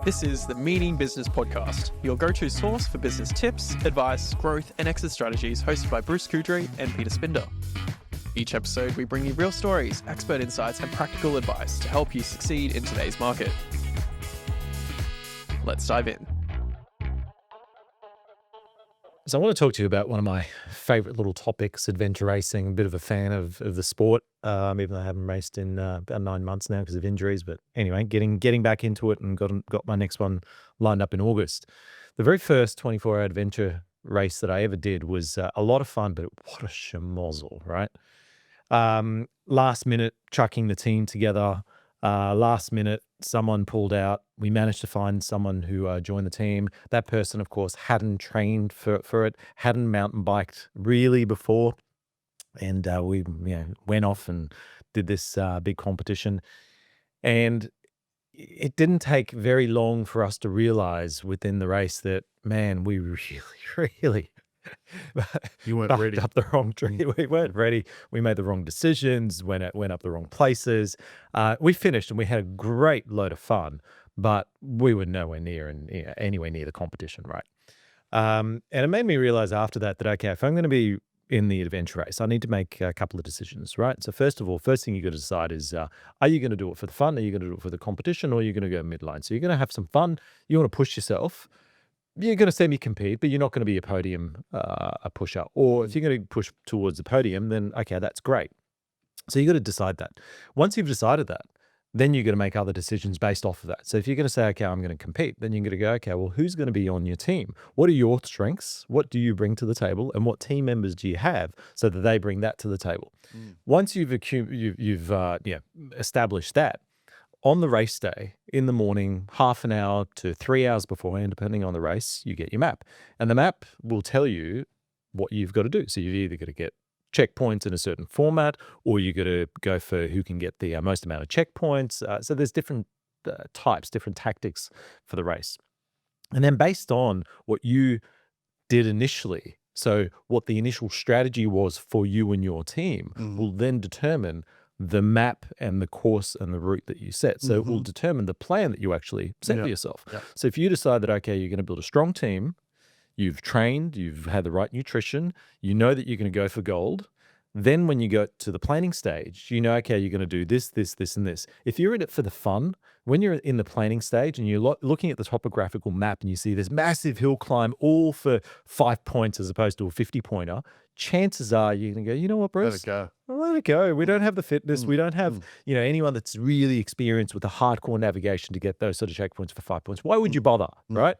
This is the Meaning Business Podcast, your go-to source for business tips, advice, growth, and exit strategies, hosted by Coudrey and Peter Spinda. Each episode, we bring you real stories, expert insights, and practical advice to help you succeed in today's market. Let's dive in. So I want to talk to you about one of my favorite little topics, adventure racing. A bit of a fan of the sport, even though I haven't raced in about 9 months now because of injuries. But anyway, getting back into it and got my next one lined up in August. The very first 24-hour adventure race that I ever did was a lot of fun, but what a schmozzle, right? Last minute, chucking the team together. Last minute, someone pulled out. We managed to find someone who joined the team. That person, of course, hadn't trained for it, hadn't mountain biked really before. And we went off and did this big competition. And it didn't take very long for us to realize within the race that, man, we really You weren't bucked ready. up the wrong tree. We weren't ready. We made the wrong decisions, went up the wrong places. We finished and we had a great load of fun, but we were nowhere near anywhere near the competition, right? And it made me realize after that, okay, if I'm going to be in the adventure race, I need to make a couple of decisions, right? So first thing you got to decide is, are you going to do it for the fun? Are you going to do it for the competition? Or are you going to go midline? So you're going to have some fun. You want to push yourself. You're going to see me compete, but you're not going to be a podium a pusher. Or if you're going to push towards the podium, then okay, that's great. So you got to decide that. Once you've decided that, then you're going to make other decisions based off of that. So if you're going to say, okay, I'm going to compete, then you're going to go, okay, well, who's going to be on your team? What are your strengths? What do you bring to the table? And what team members do you have so that they bring that to the table? Once you've established that, on the race day, in the morning, half an hour to 3 hours beforehand, depending on the race, you get your map. And the map will tell you what you've got to do. So you've either got to get checkpoints in a certain format, or you've got to go for who can get the most amount of checkpoints. So there's different types, different tactics for the race. And then based on what you did initially, so what the initial strategy was for you and your team, will then determine the map and the course and the route that you set. So it will determine the plan that you actually set for yourself. Yep. So if you decide that, okay, you're going to build a strong team, you've trained, you've had the right nutrition, you know that you're going to go for gold, then when you go to the planning stage, you know, okay, you're going to do this, this, this, and this. If you're in it for the fun, when you're in the planning stage and you're looking at the topographical map and you see this massive hill climb all for 5 points as opposed to a 50-pointer, chances are you're going to go, you know what, Bruce? Let it go. We don't have the fitness. We don't have, anyone that's really experienced with the hardcore navigation to get those sort of checkpoints for 5 points. Why would you bother, right?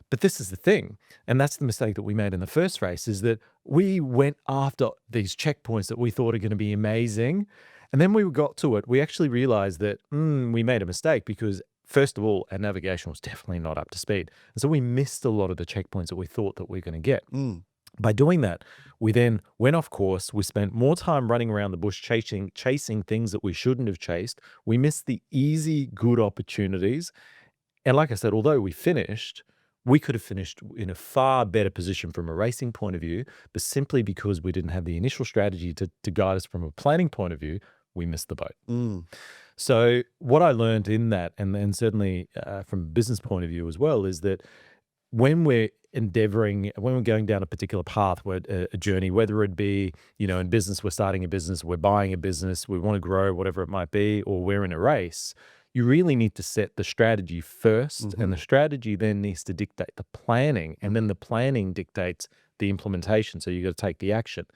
But this is the thing, and that's the mistake that we made in the first race, is that we went after these checkpoints that we thought are going to be amazing. And then we got to it, we actually realized that we made a mistake because, first of all, our navigation was definitely not up to speed. And so we missed a lot of the checkpoints that we thought that we were going to get. By doing that, we then went off course. We spent more time running around the bush, chasing things that we shouldn't have chased. We missed the easy, good opportunities. And like I said, although we finished, we could have finished in a far better position from a racing point of view, but simply because we didn't have the initial strategy to guide us from a planning point of view, we missed the boat. So what I learned in that, and certainly from a business point of view as well, is that when we're going down a particular path, a journey, whether it be, in business, we're starting a business, we're buying a business, we want to grow, whatever it might be, or we're in a race, you really need to set the strategy first, and the strategy then needs to dictate the planning, and then the planning dictates the implementation. So you got to take the action,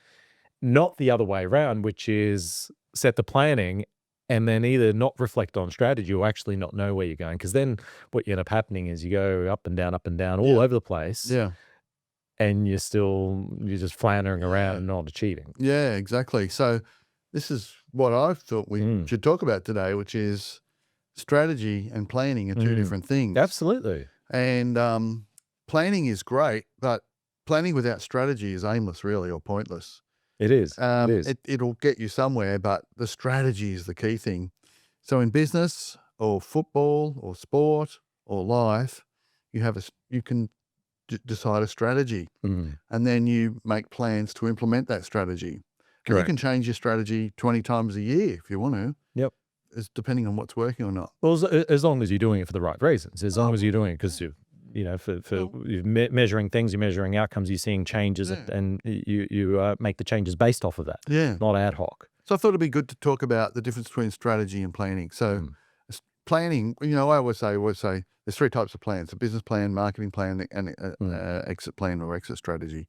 not the other way around, which is set the planning and then either not reflect on strategy or actually not know where you're going. Because then what you end up happening is you go up and down all over the place. Yeah. And you're just floundering around and not achieving. Yeah, exactly. So this is what I thought we should talk about today, which is strategy and planning are two different things. Absolutely. And planning is great, but planning without strategy is aimless, really, or pointless. It is. It'll get you somewhere, but the strategy is the key thing. So in business or football or sport or life, you can decide a strategy, and then you make plans to implement that strategy. You can change your strategy 20 times a year if you want to. Yep. is depending on what's working or not. Well, as long as you're doing it for the right reasons, as long as you're doing it because you're measuring things, you're measuring outcomes, you're seeing changes, and you make the changes based off of that, not ad hoc. So I thought it'd be good to talk about the difference between strategy and planning. So planning, I always say there's three types of plans: a business plan, marketing plan, and exit plan or exit strategy.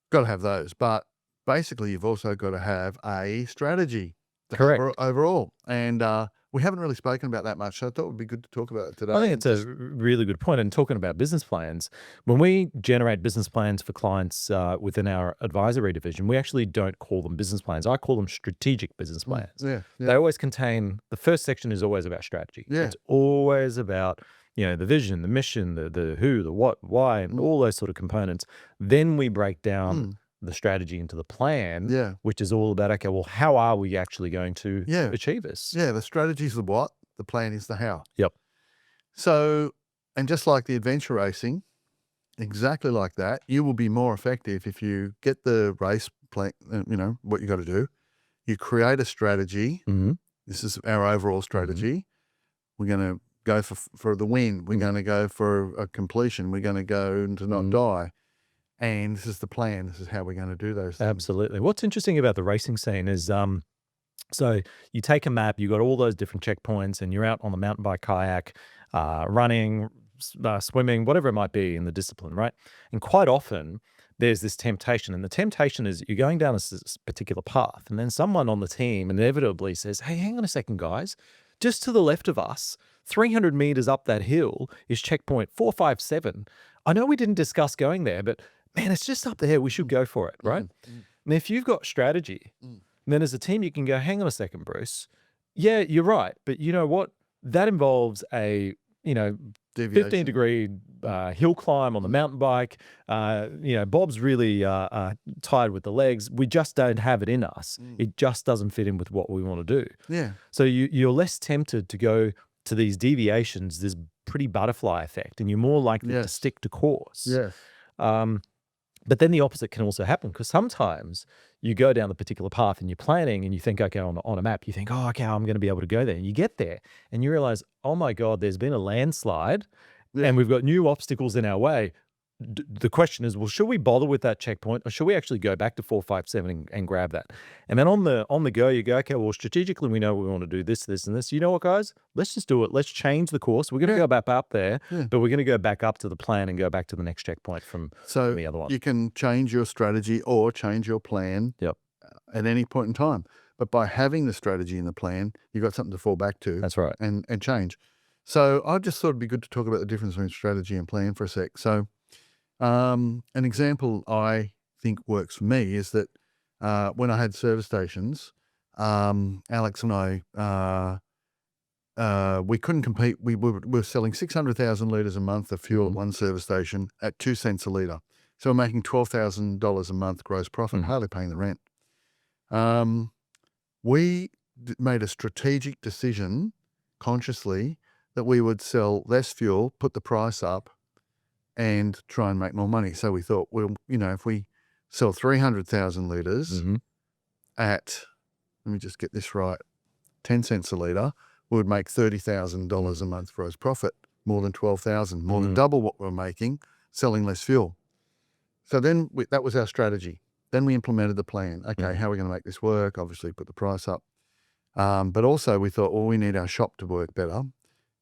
Got to have those, but basically you've also got to have a strategy. Correct. Overall, and we haven't really spoken about that much, so I thought it would be good to talk about it today. I think it's a really good point. And talking about business plans, when we generate business plans for clients within our advisory division, we actually don't call them business plans. I call them strategic business plans. They always contain, the first section is always about strategy. It's always about the vision, the mission, the who, the what, why, and all those sort of components. Then we break down the strategy into the plan, which is all about, okay, well, how are we actually going to achieve this? The strategy is the what, the plan is the how. Yep. So, and just like the adventure racing, exactly like that, you will be more effective if you get the race plan, what you got to do. You create a strategy. This is our overall strategy. We're going to go for the win. We're going to go for a completion. We're going to go to not die. And this is the plan. This is how we're going to do those things. Absolutely. What's interesting about the racing scene is, so you take a map, you got all those different checkpoints, and you're out on the mountain bike, kayak, running, swimming, whatever it might be in the discipline, right? And quite often there's this temptation, and the temptation is you're going down this particular path, and then someone on the team inevitably says, hey, hang on a second, guys. Just to the left of us, 300 meters up that hill is checkpoint 457. I know we didn't discuss going there, but man, it's just up there. We should go for it, right? And if you've got strategy, then as a team, you can go, hang on a second, Bruce. Yeah, you're right. But you know what? That involves a, 15-degree hill climb on the mountain bike. Bob's really tired with the legs. We just don't have it in us. It just doesn't fit in with what we want to do. Yeah. So you're less tempted to go to these deviations, this pretty butterfly effect, and you're more likely to stick to course. But then the opposite can also happen, because sometimes you go down the particular path and you're planning and you think, okay, on a map, you think, oh, okay, I'm going to be able to go there. And you get there and you realize, oh my God, there's been a landslide and we've got new obstacles in our way. The question is, well, should we bother with that checkpoint, or should we actually go back to 457 and grab that? And then on the go, you go, okay, well, strategically, we know we want to do this, this, and this. You know what, guys? Let's just do it. Let's change the course. We're going to go back up there, but we're going to go back up to the plan and go back to the next checkpoint from the other one. You can change your strategy or change your plan at any point in time. But by having the strategy and the plan, you've got something to fall back to. That's right. And change. So I just thought it'd be good to talk about the difference between strategy and plan for a sec. So an example I think works for me is that when I had service stations, Alex and I, we couldn't compete. We were selling 600,000 litres a month of fuel at one service station at 2 cents a litre. So we're making $12,000 a month gross profit, hardly paying the rent. We made a strategic decision consciously that we would sell less fuel, put the price up, and try and make more money. So we thought, well, if we sell 300,000 litres at, let me just get this right, 10 cents a litre, we would make $30,000 a month gross profit, more than 12,000, more than double what we were making, selling less fuel. So then that was our strategy. Then we implemented the plan. Okay, how are we going to make this work? Obviously put the price up. But also we thought, well, we need our shop to work better.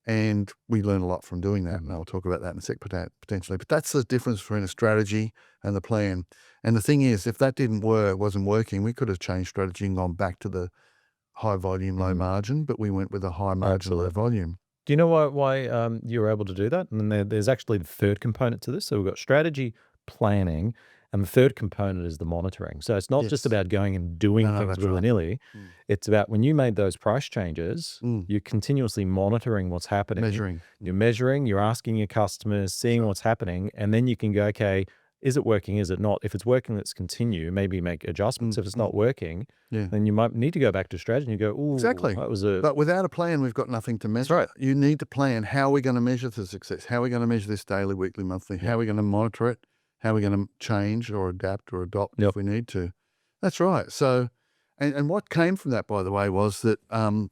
And we learn a lot from doing that, and I'll talk about that in a sec potentially. But that's the difference between a strategy and the plan. And the thing is, if that wasn't working, we could have changed strategy and gone back to the high volume, low margin, but we went with a high margin, low volume. Do you know why you were able to do that? And then there's actually the third component to this. So we've got strategy, planning, and the third component is the monitoring. So it's not just about going and doing things willy-nilly. It's about when you made those price changes, you're continuously monitoring what's happening. You're measuring, you're asking your customers, seeing what's happening, and then you can go, okay, is it working, is it not? If it's working, let's continue, maybe make adjustments. If it's not working, then you might need to go back to strategy and you go, ooh, exactly. But without a plan, we've got nothing to measure. Right. You need to plan, how are we going to measure the success? How are we going to measure this daily, weekly, monthly? How are we going to monitor it? How are we going to change or adapt or adopt if we need to? That's right. So, And what came from that, by the way, was that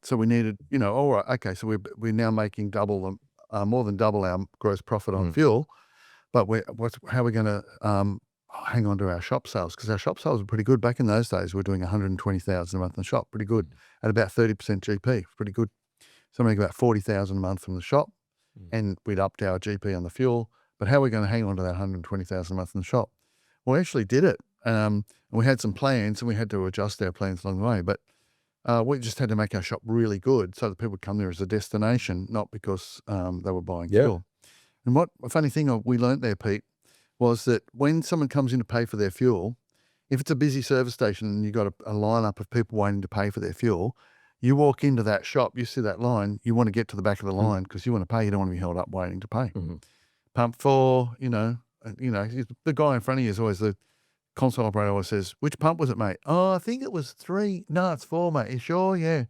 so we needed, all right, okay, so we're now making more than double our gross profit on fuel, but how are we going to hang on to our shop sales? Because our shop sales were pretty good back in those days. We were doing 120,000 a month in the shop, pretty good, at about 30% GP, pretty good. So making about 40,000 a month from the shop, and we'd upped our GP on the fuel. But how are we going to hang on to that 120,000 a month in the shop? Well, we actually did it. And we had some plans, and we had to adjust our plans along the way. But we just had to make our shop really good so that people would come there as a destination, not because they were buying fuel. And a funny thing we learnt there, Pete, was that when someone comes in to pay for their fuel, if it's a busy service station and you've got a lineup of people waiting to pay for their fuel, you walk into that shop, you see that line, you want to get to the back of the line because you want to pay. You don't want to be held up waiting to pay. Pump 4, the guy in front of you is always the console operator always says, which pump was it, mate? Oh, I think it was 3. No, it's 4, mate. You sure? Yeah.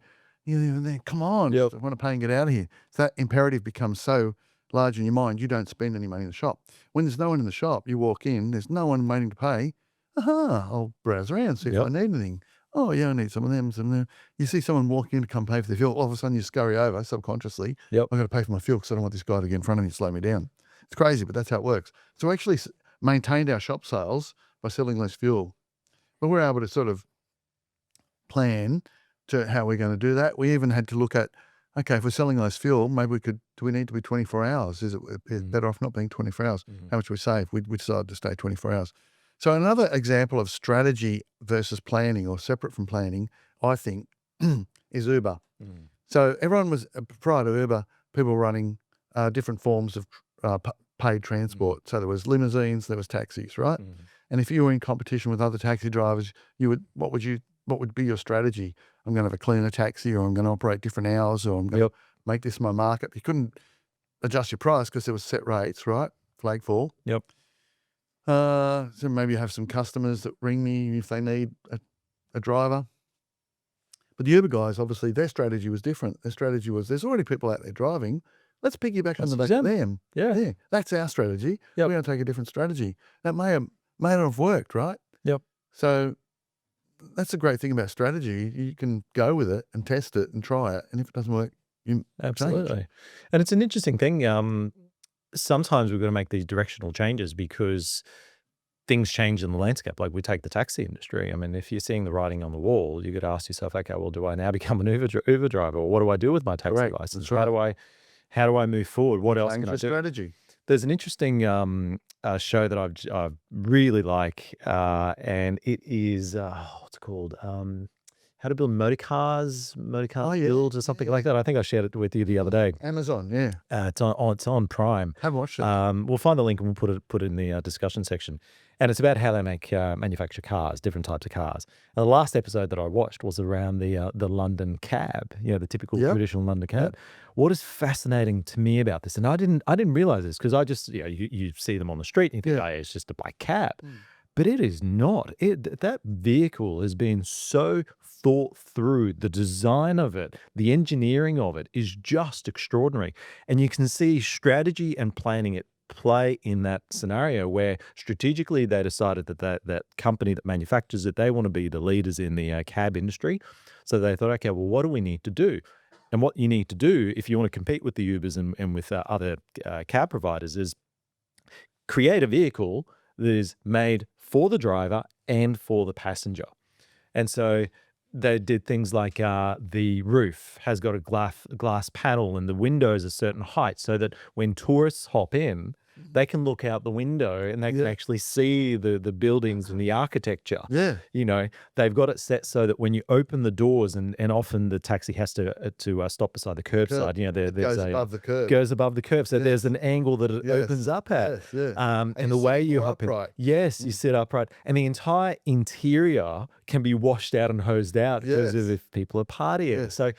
Come on. I want to pay and get out of here. So that imperative becomes so large in your mind, you don't spend any money in the shop. When there's no one in the shop, you walk in, there's no one waiting to pay. I'll browse around, see if I need anything. Oh, yeah, I need some of them. You see someone walking in to come pay for their fuel, all of a sudden you scurry over subconsciously. I've got to pay for my fuel because I don't want this guy to get in front of me and slow me down. It's crazy, but that's how it works. So we actually maintained our shop sales by selling less fuel. But we're able to sort of plan to how we're going to do that. We even had to look at, okay, if we're selling less fuel, maybe do we need to be 24 hours? Is it better off not being 24 hours? How much we save? We decided to stay 24 hours. So another example of strategy versus planning or separate from planning, I think, is Uber. So everyone was, prior to Uber, people were running different forms of paid transport. So there was limousines, there was taxis, right? And if you were in competition with other taxi drivers, what would be your strategy? I'm going to have a cleaner taxi, or I'm going to operate different hours, or I'm going to make this my market. You couldn't adjust your price because there was set rates, right? Flag fall. So maybe you have some customers that ring me if they need a driver. But the Uber guys, obviously, their strategy was different. Their strategy was, there's already people out there driving. Let's piggyback on the back of them. Yeah. That's our strategy. We're going to take a different strategy. That may not have worked, right? So that's the great thing about strategy. You can go with it and test it and try it. And if it doesn't work, you Absolutely. change. And it's an interesting thing. Sometimes we've got to make these directional changes because things change in the landscape. Like we take the taxi industry. I mean, if you're seeing the writing on the wall, you got to ask yourself, okay, well, do I now become an Uber driver, or what do I do with my taxi license? How do I move forward? What else can I do? Strategy. There's an interesting show that I really like, and it is what's it called? How to build motor cars build or something like that. I think I shared it with you the other day. Amazon, it's on Prime. Haven't watched it. We'll find the link and we'll put it in the discussion section. And it's about how they manufacture cars, different types of cars. And the last episode that I watched was around the London cab, the typical traditional London cab. What is fascinating to me about this, and I didn't realize this because I just you see them on the street and you think, it's just a bike cab. But it is not. That vehicle has been so thought through. The design of it, the engineering of it is just extraordinary. And you can see strategy and planning at play in that scenario where strategically they decided that company that manufactures it, they want to be the leaders in the cab industry. So they thought, okay, well, what do we need to do? And what you need to do if you want to compete with the Ubers and with other cab providers is create a vehicle that is made for the driver and for the passenger. And so they did things like the roof has got a glass panel and the windows a certain height so that when tourists hop in, they can look out the window and they can actually see the buildings and the architecture. They've got it set so that when you open the doors, and often the taxi has to stop beside the curbside. Goes above the curb. Goes above the curb. So there's an angle that it opens up at. And the way you hop in. You sit upright. And the entire interior can be washed out and hosed out because of if people are partying. So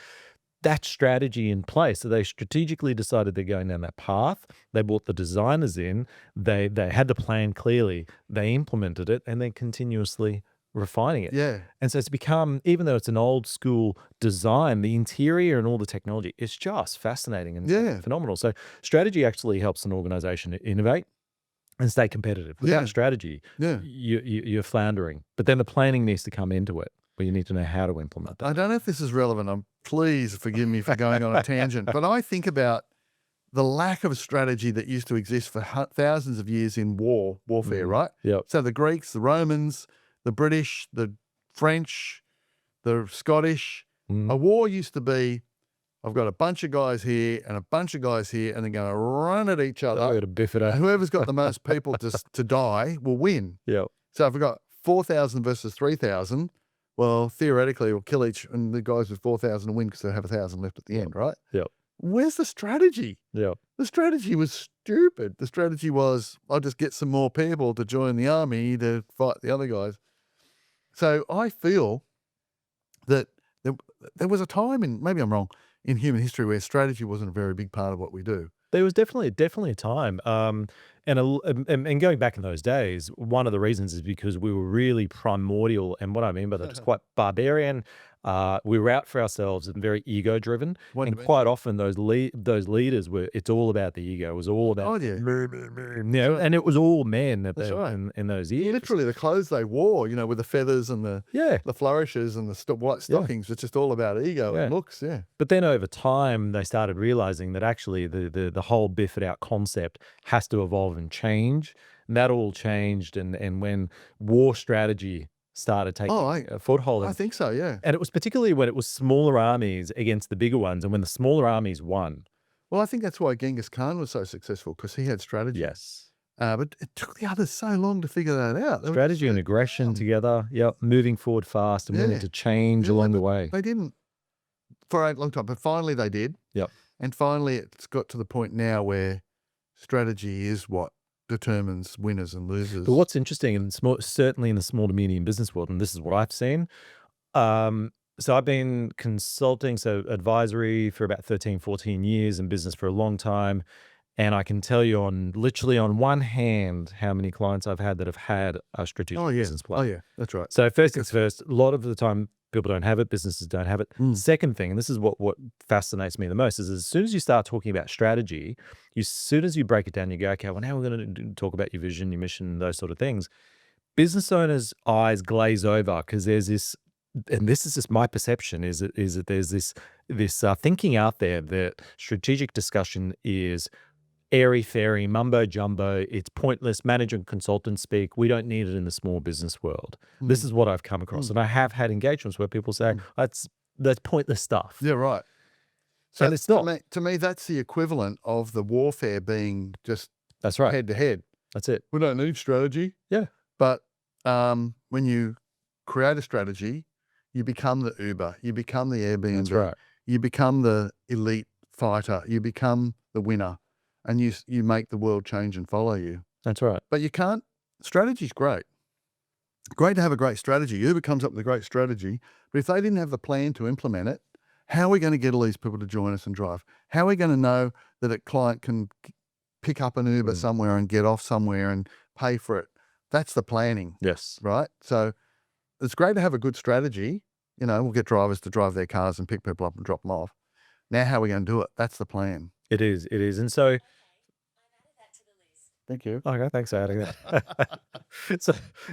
that strategy in place. So they strategically decided they're going down that path. They brought the designers in. They had the plan clearly. They implemented it and then continuously refining it. And so it's become, even though it's an old school design, the interior and all the technology is just fascinating and phenomenal. So strategy actually helps an organization innovate and stay competitive. Without strategy, you're floundering. But then the planning needs to come into it. but you need to know how to implement that. I don't know if this is relevant. Please forgive me for going on a tangent, but I think about the lack of strategy that used to exist for thousands of years in warfare, right? Yep. So the Greeks, the Romans, the British, the French, the Scottish, a war used to be, I've got a bunch of guys here and a bunch of guys here, and they're going to run at each other. I'm going to biff it out. Whoever's got the most people to die will win. Yep. So if we've got 4,000 versus 3,000, well, theoretically, we'll kill each, and the guys with 4,000 will win because they have 1,000 left at the end, right? Yep. Where's the strategy? Yep. The strategy was stupid. The strategy was, I'll just get some more people to join the army to fight the other guys. So I feel that there was a time in, maybe I'm wrong, in human history where strategy wasn't a very big part of what we do. There was definitely a time, and going back in those days, one of the reasons is because we were really primordial, and what I mean by that is quite barbarian. We were out for ourselves and very ego driven, and quite often those leaders were. It's all about the ego. It was all about and it was all men in those years. Literally, the clothes they wore, with the feathers and the flourishes and the white stockings. It's just all about ego and looks. Yeah. But then over time, they started realizing that actually the whole biff it out concept has to evolve and change. And that all changed, and when war strategy started taking a foothold. I think so, yeah. And it was particularly when it was smaller armies against the bigger ones, and when the smaller armies won. Well, I think that's why Genghis Khan was so successful, because he had strategy. Yes. But it took the others so long to figure that out. Strategy and aggression together, moving forward fast and willing to change along the way. They didn't for a long time, but finally they did. Yep. And finally it's got to the point now where strategy is what determines winners and losers. But what's interesting, and certainly in the small to medium business world, and this is what I've seen, so I've been consulting, so advisory for about 13, 14 years, and business for a long time. And I can tell you literally on one hand how many clients I've had that have had a strategic business plan. Oh yeah, that's right. So first things first, a lot of the time people don't have it, businesses don't have it. Second thing, and this is what fascinates me the most, is as soon as you start talking about strategy, as soon as you break it down, you go, okay, well, now we're going to talk about your vision, your mission, those sort of things. Business owners' eyes glaze over because there's this, and this is just my perception, is that there's this thinking out there that strategic discussion is airy-fairy, mumbo-jumbo, it's pointless, management consultant speak, we don't need it in the small business world. This is what I've come across. And I have had engagements where people say, that's pointless stuff. Yeah, right. So and it's not. To me, that's the equivalent of the warfare being just head to head. That's it. We don't need strategy. Yeah. But when you create a strategy, you become the Uber, you become the Airbnb, That's right. You become the elite fighter, you become the winner. And you make the world change and follow you. That's right. But you can't. Strategy's great. Great to have a great strategy. Uber comes up with a great strategy. But if they didn't have the plan to implement it, how are we going to get all these people to join us and drive? How are we going to know that a client can pick up an Uber somewhere and get off somewhere and pay for it? That's the planning. Yes. Right? So it's great to have a good strategy. We'll get drivers to drive their cars and pick people up and drop them off. Now how are we going to do it? That's the plan. It is. And so, thank you. Okay, thanks for adding that.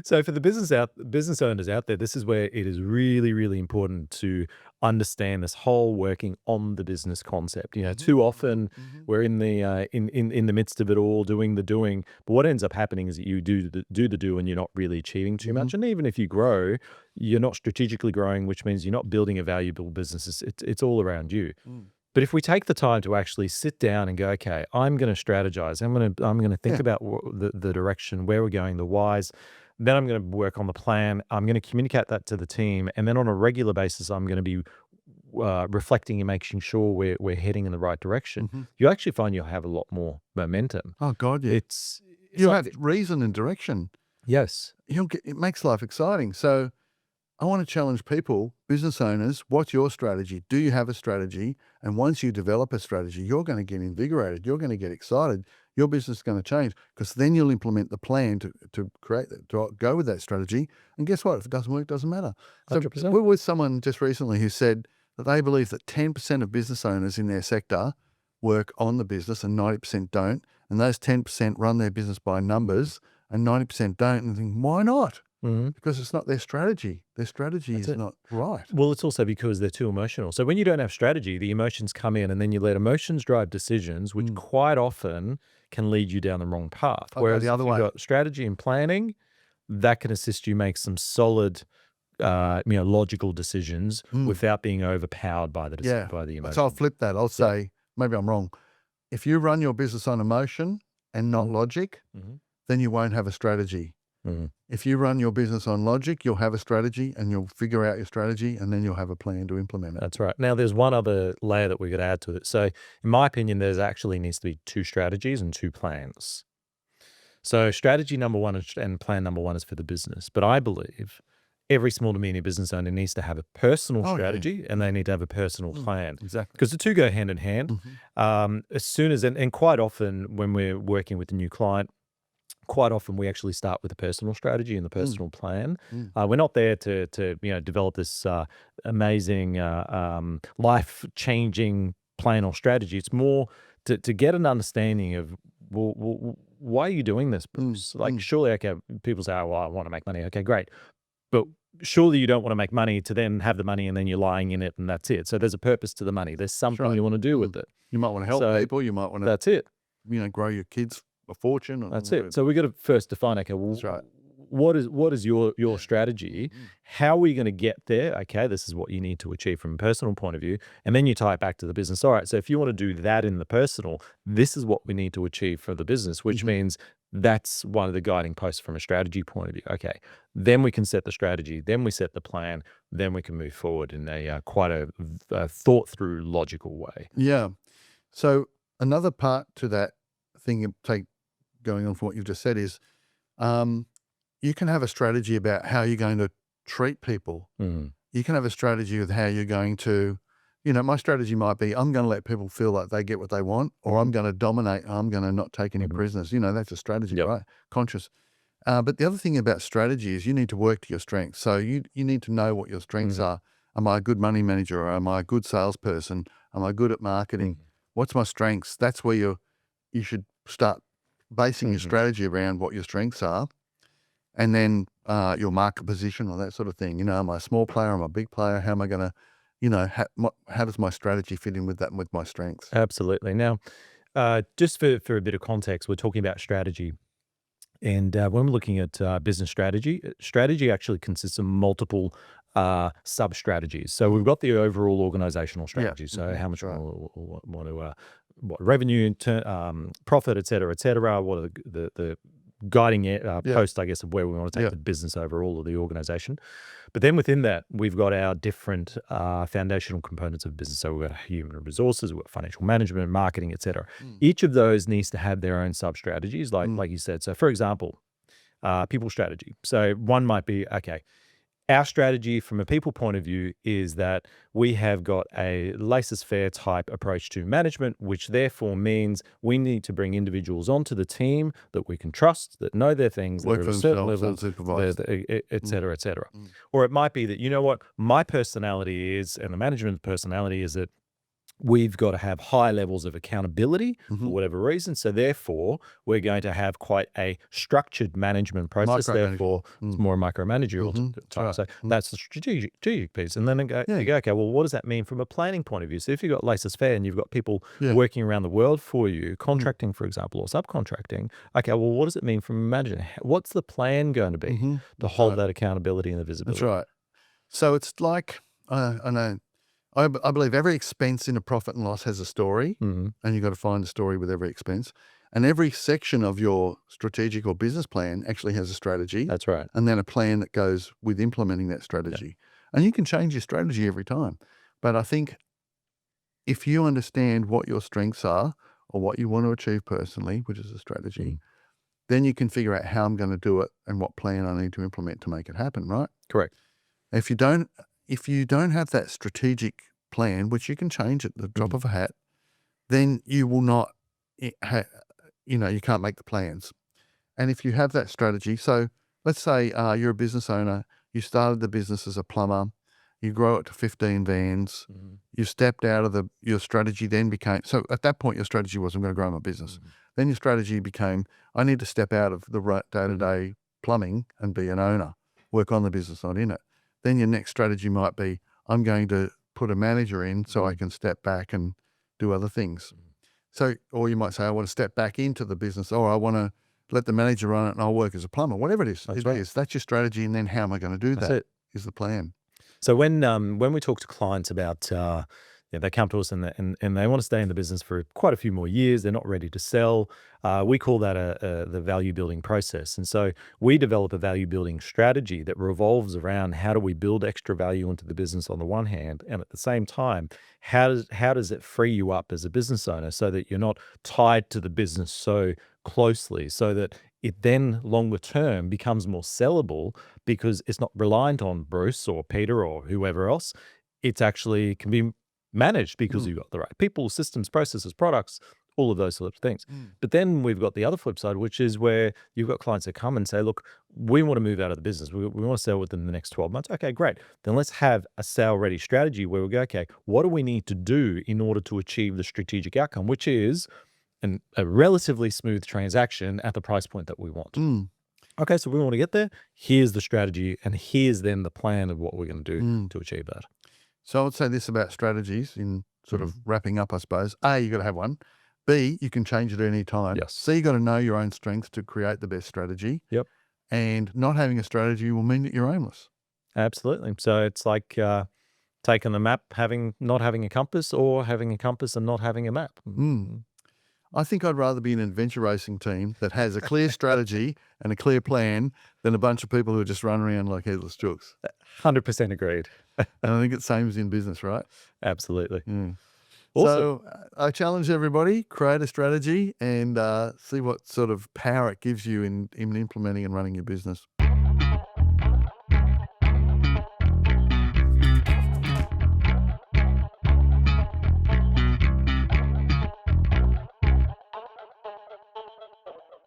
So for the business owners out there, this is where it is really, really important to understand this whole working on the business concept. Too often we're in the midst of it all, doing the doing, but what ends up happening is that you do the do, and you're not really achieving too much. And even if you grow, you're not strategically growing, which means you're not building a valuable business. It's all around you. But if we take the time to actually sit down and go, okay, I'm going to strategize. I'm going to think about the direction, where we're going, the whys. Then I'm going to work on the plan. I'm going to communicate that to the team. And then on a regular basis, I'm going to be reflecting and making sure we're heading in the right direction. You actually find you'll have a lot more momentum. Oh, God, yeah. You have reason and direction. Yes. It makes life exciting. So I want to challenge people, business owners, what's your strategy? Do you have a strategy? And once you develop a strategy, you're going to get invigorated. You're going to get excited. Your business is going to change, because then you'll implement the plan to create that, to go with that strategy. And guess what? If it doesn't work, it doesn't matter. So 100%. we're with someone just recently who said that they believe that 10% of business owners in their sector work on the business and 90% don't. And those 10% run their business by numbers and 90% don't. And think, why not? because it's not their strategy. Their strategy is not right. Well, it's also because they're too emotional. So when you don't have strategy, the emotions come in and then you let emotions drive decisions, which quite often can lead you down the wrong path. Whereas the other if you've way. got strategy and planning, that can assist you make some solid, logical decisions without being overpowered by the emotion. So I'll flip that. I'll say, maybe I'm wrong. If you run your business on emotion and not logic, then you won't have a strategy. If you run your business on logic, you'll have a strategy and you'll figure out your strategy and then you'll have a plan to implement it. That's right. Now, there's one other layer that we could add to it. So in my opinion, there's actually needs to be 2 strategies and 2 plans. So strategy number 1 and plan number 1 is for the business. But I believe every small to medium business owner needs to have a personal strategy and they need to have a personal plan. Exactly. Because the 2 go hand in hand. As soon as, and quite often when we're working with a new client, quite often we actually start with a personal strategy and the personal plan. We're not there to develop this amazing life-changing plan or strategy. It's more to get an understanding of, well, why are you doing this, Bruce? Like, surely, okay, people say, oh, well, I want to make money. Okay, great. But surely you don't want to make money to then have the money and then you're lying in it and that's it. So there's a purpose to the money. There's something you want to do with it. You might want to help people. You might want to that's it. Grow your kids a fortune. Or that's it. So we got to first define, okay, well, that's right. What is your strategy? How are we going to get there? Okay, this is what you need to achieve from a personal point of view. And then you tie it back to the business. All right, so if you want to do that in the personal, this is what we need to achieve for the business, which means that's one of the guiding posts from a strategy point of view. Okay, then we can set the strategy, then we set the plan, then we can move forward in a quite a thought through, logical way. Yeah. So another part to that thing, going on from what you've just said is, you can have a strategy about how you're going to treat people. You can have a strategy with how you're going to, my strategy might be, I'm going to let people feel like they get what they want, or I'm going to dominate, I'm going to not take any prisoners. That's a strategy, right? Conscious. But the other thing about strategy is you need to work to your strengths. So you need to know what your strengths are. Am I a good money manager, or am I a good salesperson? Am I good at marketing? What's my strengths? That's where you should start basing your strategy around what your strengths are. And then your market position or that sort of thing. Am I a small player? Am I a big player? How am I going to, how does my strategy fit in with that and with my strengths? Absolutely. Now, just for a bit of context, we're talking about strategy. And when we're looking at business strategy actually consists of multiple sub-strategies. So we've got the overall organizational strategy. So how much what revenue, profit, et cetera, what are the guiding post, I guess, of where we want to take the business overall of the organization. But then within that, we've got our different foundational components of business. So we've got human resources, we've got financial management, marketing, et cetera. Each of those needs to have their own sub-strategies, like you said. So for example, people strategy. So one might be, okay, our strategy from a people point of view is that we have got a laissez-faire type approach to management, which therefore means we need to bring individuals onto the team that we can trust, that know their things, work that for are at a certain themselves, level, unsupervised. et cetera, et cetera. Or it might be that, you know what, my personality is, and the management personality is that we've got to have high levels of accountability for whatever reason. So therefore, we're going to have quite a structured management process. Therefore, it's more micromanagerial type. Right. So that's the strategic piece. And then you go, okay, well, what does that mean from a planning point of view? So if you've got laissez-faire and you've got people working around the world for you, contracting, for example, or subcontracting, okay, well, what does it mean from a manager? What's the plan going to be to hold that accountability and the visibility? That's right. So it's like, I know, I believe every expense in a profit and loss has a story, and you've got to find a story with every expense. And every section of your strategic or business plan actually has a strategy. That's right. And then a plan that goes with implementing that strategy. And you can change your strategy every time. But I think if you understand what your strengths are or what you want to achieve personally, which is a strategy, then you can figure out how I'm going to do it and what plan I need to implement to make it happen, right? Correct. If you don't have that strategic plan, which you can change at the drop of a hat, then you will not, you can't make the plans. And if you have that strategy, so let's say you're a business owner, you started the business as a plumber, you grow it to 15 vans, you stepped out of your strategy then became, so at that point your strategy was, I'm going to grow my business. Then your strategy became, I need to step out of the day-to-day plumbing and be an owner. work on the business, not in it. Then your next strategy might be, I'm going to put a manager in so I can step back and do other things. So, or you might say, I want to step back into the business, or I want to let the manager run it and I'll work as a plumber, whatever it is. That's your strategy. And then how am I going to do that is the plan. So when we talk to clients about, they come to us and they want to stay in the business for quite a few more years, they're not ready to sell. We call that the value building process. And so we develop a value building strategy that revolves around how do we build extra value into the business on the one hand, and at the same time, how does it free you up as a business owner so that you're not tied to the business so closely, so that it then longer term becomes more sellable because it's not reliant on Bruce or Peter or whoever else. It's actually can be managed because you've got the right people, systems, processes, products, all of those sorts of things. But then we've got the other flip side, which is where you've got clients that come and say, look, we want to move out of the business. We want to sell within the next 12 months. Okay, great. Then let's have a sale ready strategy where we go, okay, what do we need to do in order to achieve the strategic outcome, which is a relatively smooth transaction at the price point that we want. Okay, so we want to get there. Here's the strategy, and here's then the plan of what we're going to do to achieve that. So I would say this about strategies in sort of wrapping up, I suppose. A, you got to have one. B, you can change it at any time. Yes. C, you got to know your own strengths to create the best strategy. Yep. And not having a strategy will mean that you're aimless. Absolutely. So it's like taking the map, not having a compass, or having a compass and not having a map. I think I'd rather be an adventure racing team that has a clear strategy and a clear plan than a bunch of people who are just running around like headless chooks. 100% agreed. And I think it's the same as in business, right? Absolutely. Awesome. So I challenge everybody, create a strategy and see what sort of power it gives you in implementing and running your business.